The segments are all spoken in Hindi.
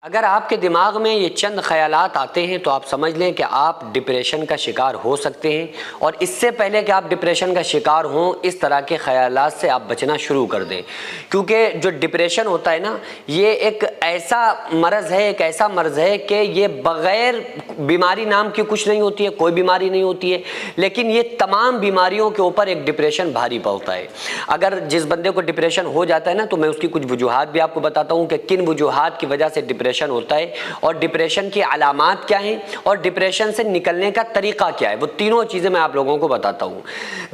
अगर आपके दिमाग में ये चंद ख्यालात आते हैं तो आप समझ लें कि आप डिप्रेशन का शिकार हो सकते हैं। और इससे पहले कि आप डिप्रेशन का शिकार हों, इस तरह के ख्यालात से आप बचना शुरू कर दें, क्योंकि जो डिप्रेशन होता है ना, ये एक ऐसा मर्ज़ है कि ये बग़ैर बीमारी नाम की कुछ नहीं होती है, कोई बीमारी नहीं होती है, लेकिन ये तमाम बीमारियों के ऊपर एक डिप्रेशन भारी पड़ता है। अगर जिस बंदे को डिप्रेशन हो जाता है ना, तो मैं उसकी कुछ वजूहात भी आपको बताता हूँ कि किन वजूहात की वजह से डिप्रेशन होता है और डिप्रेशन की अलामात क्या हैं और डिप्रेशन से निकलने का तरीका क्या है। वो तीनों चीज़ें मैं आप लोगों को बताता हूँ।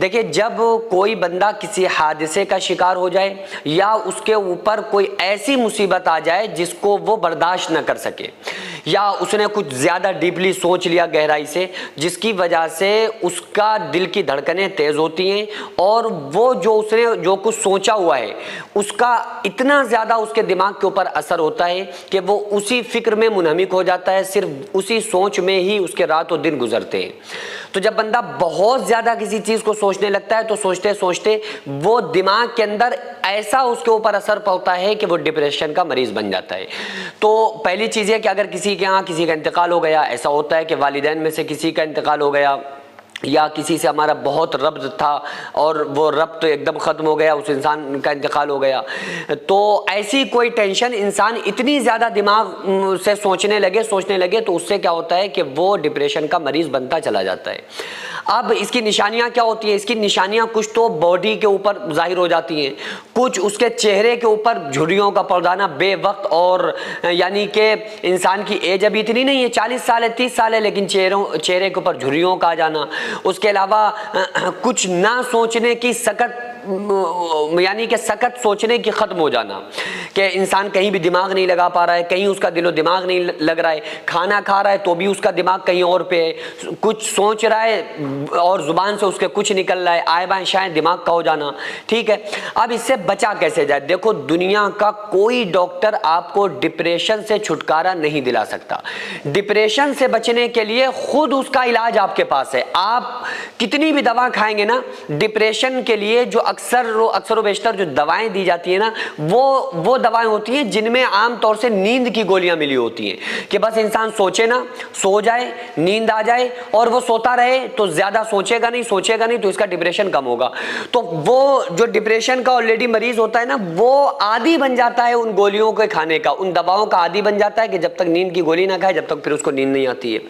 देखिए, जब कोई बंदा किसी हादसे का शिकार हो जाए या उसके ऊपर कोई ऐसी मुसीबत आ जाए जिसको वो बर्दाश्त न कर सके, या उसने कुछ ज़्यादा डीपली सोच लिया गहराई से, जिसकी वजह से उसका दिल की धड़कनें तेज़ होती हैं और वो उसने जो कुछ सोचा हुआ है उसका इतना ज़्यादा उसके दिमाग के ऊपर असर होता है कि वो उसी फिक्र में मुनहमिक हो जाता है, सिर्फ उसी सोच में ही उसके रातों दिन गुजरते हैं। तो जब बंदा बहुत ज़्यादा किसी चीज़ को सोचने लगता है तो सोचते सोचते वो दिमाग के अंदर ऐसा उसके ऊपर असर पड़ता है कि वो डिप्रेशन का मरीज़ बन जाता है। तो पहली चीज़ है कि अगर किसी के यहाँ किसी का इंतकाल हो गया, ऐसा होता है कि वालिदैन में से किसी का इंतकाल हो गया या किसी से हमारा बहुत रब्त था और वो रब्त एकदम ख़त्म हो गया, उस इंसान का इंतकाल हो गया, तो ऐसी कोई टेंशन इंसान इतनी ज़्यादा दिमाग से सोचने लगे तो उससे क्या होता है कि वो डिप्रेशन का मरीज़ बनता चला जाता है। अब इसकी निशानियां क्या होती हैं? इसकी निशानियां कुछ तो बॉडी के ऊपर जाहिर हो जाती हैं, कुछ उसके चेहरे के ऊपर झुर्रियों का पड़ना बेवक्त, और यानी कि इंसान की एज अभी इतनी नहीं है, 40 साल है, 30 साल है, लेकिन चेहरे के ऊपर झुर्रियों का आ जाना। उसके अलावा कुछ ना सोचने की सकत, यानी कि सकत सोचने की ख़त्म हो जाना, कि इंसान कहीं भी दिमाग नहीं लगा पा रहा है, कहीं उसका दिलो दिमाग नहीं लग रहा है, खाना खा रहा है तो भी उसका दिमाग कहीं और पे है, कुछ सोच रहा है और ज़ुबान से उसके कुछ निकल रहा है, आए बाएं शायद दिमाग का हो जाना। ठीक है, अब इससे बचा कैसे जाए? देखो, दुनिया का कोई डॉक्टर आपको डिप्रेशन से छुटकारा नहीं दिला सकता। डिप्रेशन से बचने के लिए खुद उसका इलाज आपके पास है। आप कितनी भी दवा खाएंगे ना, डिप्रेशन के लिए जो अक्सर व बेशतर जो दवाएं दी जाती है ना, वो दवाएं होती हैं जिनमें आमतौर से नींद की गोलियां मिली होती हैं, कि बस इंसान सोचे ना, सो जाए, नींद आ जाए और वो सोता रहे तो ज्यादा सोचेगा नहीं तो इसका डिप्रेशन कम होगा। तो वो जो डिप्रेशन का ऑलरेडी मरीज होता है ना, वो आदी बन जाता है उन गोलियों के खाने का, उन दवाओं का आदी बन जाता है कि जब तक नींद की गोली ना खाए जब तक फिर उसको नींद नहीं आती है।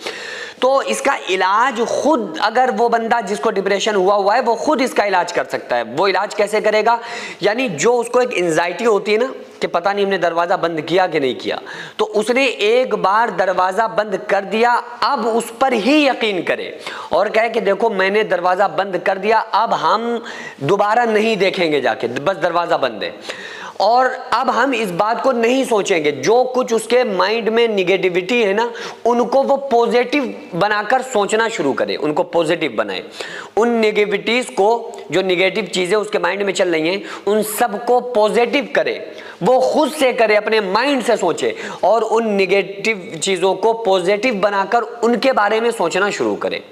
तो इसका इलाज खुद, अगर वो बंदा जिसको डिप्रेशन हुआ है वो खुद इसका इलाज कर सकता है। वो इलाज कैसे करेगा? यानी जो उसको एक एंजाइटी होती है ना कि पता नहीं हमने दरवाज़ा बंद किया कि नहीं किया, तो उसने एक बार दरवाज़ा बंद कर दिया, अब उस पर ही यकीन करे और कहे कि देखो मैंने दरवाज़ा बंद कर दिया, अब हम दोबारा नहीं देखेंगे जाके, बस दरवाज़ा बंद है और अब हम इस बात को नहीं सोचेंगे। जो कुछ उसके माइंड में निगेटिविटी है ना, उनको वो पॉजिटिव बनाकर सोचना शुरू करे, उनको पॉजिटिव बनाए। उन नेगेटिविटीज को, जो निगेटिव चीज़ें उसके माइंड में चल रही हैं, उन सब को पॉजिटिव करे, वो खुद से करे, अपने माइंड से सोचे और उन निगेटिव चीज़ों को पॉजिटिव बनाकर उनके बारे में सोचना शुरू करे।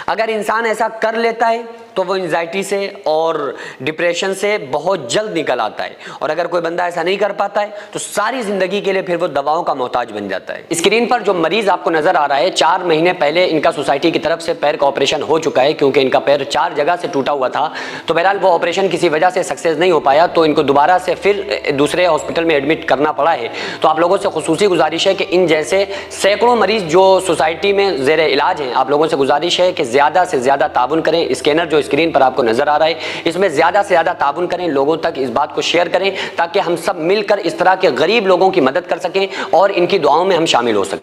अगर इंसान ऐसा कर लेता है तो वो एंजाइटी से और डिप्रेशन से बहुत जल्द निकल आता है। और अगर कोई बंदा ऐसा नहीं कर पाता है तो सारी जिंदगी के लिए फिर वो दवाओं का मोहताज बन जाता है। स्क्रीन पर जो मरीज आपको नजर आ रहा है, 4 महीने पहले इनका सोसाइटी की तरफ से पैर का ऑपरेशन हो चुका है, क्योंकि इनका पैर 4 जगह से टूटा हुआ था। तो बहरहाल वो ऑपरेशन किसी वजह से सक्सेस नहीं हो पाया, तो इनको दोबारा से फिर दूसरे हॉस्पिटल में एडमिट करना पड़ा है। तो आप लोगों से खुसूसी गुजारिश है कि इन जैसे सैकड़ों मरीज जो सोसाइटी में जेर इलाज हैं, आप लोगों से गुजारिश है कि ज़्यादा से ज़्यादा ताबुन करें। स्कैनर जो स्क्रीन पर आपको नजर आ रहा है, इसमें ज्यादा से ज्यादा ताबुन करें, लोगों तक इस बात को शेयर करें ताकि हम सब मिलकर इस तरह के गरीब लोगों की मदद कर सकें और इनकी दुआओं में हम शामिल हो सकें।